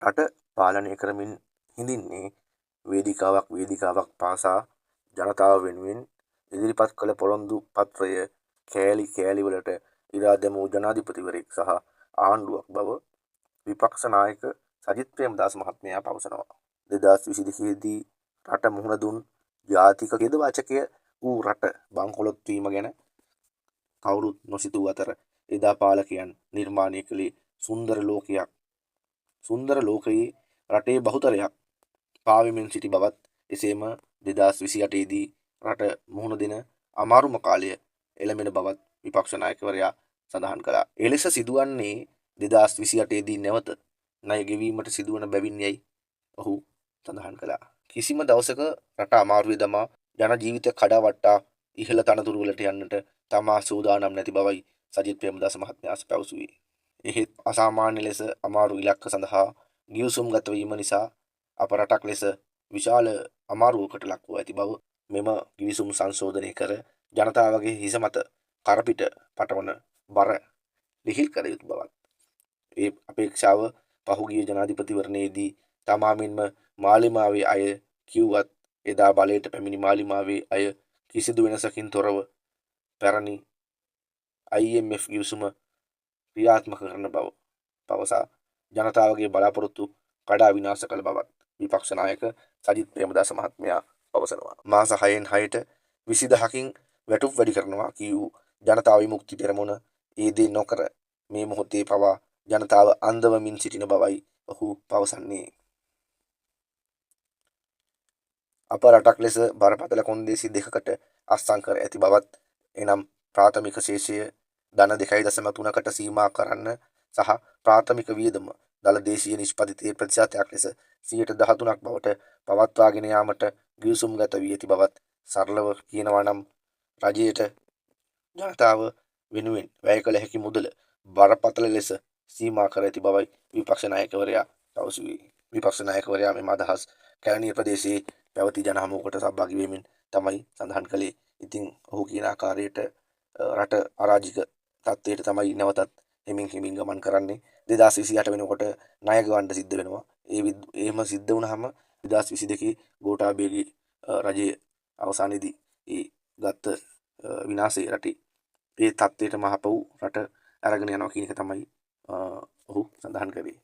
රට පාලනය කරමින් හිඳින්නේ වේදිකාවක් පාසා ජනතාව වෙනුවෙන් ඉදිරිපත් කළ පොරොන්දු පත්‍රය කෑලි කෑලිවලට ඉරා දැමූ ජනාධිපතිවරයෙක් සහ ආණ්ඩුවක් බව විපක්ෂ නායක සජිත් ප්‍රේමදාස මහත්මයා පවසනවා. 2022 දී රට මුහුණ දුන් ජාතික ඛේදවාචකය වූ රට බංකොලොත් වීම ගැන කවුරුත් නොසිතූ අතර එදා පාලකයන් නිර්මාණය කළේ සුන්දර ලෝකයේ රටේ බහුතරයක් පාවෙමින් සිටි බවත්, එසේම 2028 දී රට මුහුණ දෙන අමාරුම කාලය එළඹෙන බවත් විපක්ෂ නායකවරයා සඳහන් කළා. එලෙස සිදුවන්නේ 2028 දී නැවත ණය ගෙවීමට සිදුවන බැවින් යයි ඔහු සඳහන් කළා. කිසිම දවසක රට අමාරුවේ දමා ජන ජීවිත කඩාවට්ටා ඉහළ තනතුරු වලට යන්නට තමා සූදානම් නැති බවයි සජිත් ප්‍රේමදාස මහත්මයා පැවසුවේ. එහෙත් අසාමාන්‍ය ලෙස අමාරු ඉලක්ක සඳහා ගිවිසුම් ගත වීම නිසා අප රටක් ලෙස විශාල අමාරුවකට ලක්ව ඇති බව මෙම ගිවිසුම් සංශෝධනය කර ජනතාවගේ හිස මත කරපිට පටවන බර ලිහිල් කර යුතු බවත්. ඒ අපේක්ෂාව පහුගිය ජනාධිපතිවරණයේදී තමා මෙන්ම මාලිමාවේ අය කිව්වත් එදා බලයට පැමිණි මාලිමාවේ අය කිසිදු වෙනසකින් තොරව පැරණි IMF ගිවිසුම ක්‍රියාත්මක කරන බව පවසා ජනතාවගේ බලාපොරොත්තු කඩා විනාශ කළ බවත් විපක්ෂ නායක සජිත් ප්‍රේමදාස මහත්මයා පවසනවා. මාස 6න් 6ට 20000කින් වැටුප් වැඩි කරනවා කියූ ජනතා විමුක්ති පෙරමුණ ඒ දේ නොකර මේ මොහොතේ පවා ජනතාව අන්දවමින් සිටින බවයි ඔහු පවසන්නේ. අප රටක් ලෙස බරපතල කොන්දේසි දෙකකට අත්සන් කර ඇති බවත්, එනම් ප්‍රාථමික ශේෂය ධන 2.3කට සීමා කරන්න සහ ප්‍රාථමික වියදම දළ දේශීය නිෂ්පදිතයේ ප්‍රතිශතයක් ලෙස 13% බවට පවත්වාගෙන යාමට ගිවිසුම් ගත වී ඇති බවත්, සරලව කියනවා නම් රජයට ජනතාව වෙනුවෙන් වැය කළ හැකි මුදල බරපතල ලෙස සීමා කර ඇති බවයි විපක්ෂ නායකවරයා පැවසුවේ. විපක්ෂ නායකවරයා මෙම අදහස් කැලණිය ප්‍රදේශයේ පැවති ජන හමුවකට සහභාගී වෙමින් තමයි සඳහන් කළේ. ඉතින් ඔහු කියන ආකාරයට රට අරාජික තත්ත්වයට තමයි නැවතත් හිමින් ගමන් කරන්නේ. 2028 වෙනකොට ණය ගවන්න සිද්ධ වෙනවා. එහෙම සිද්ධ වුණාම 2022 ගෝඨාභයගේ රජයේ අවසානයේදී ඒ ගත්ත විනාශය රටේ ඒ තත්ත්වයට මහපව් රට අරගෙන යනවා කියන එක තමයි ඔහු සඳහන් කළේ.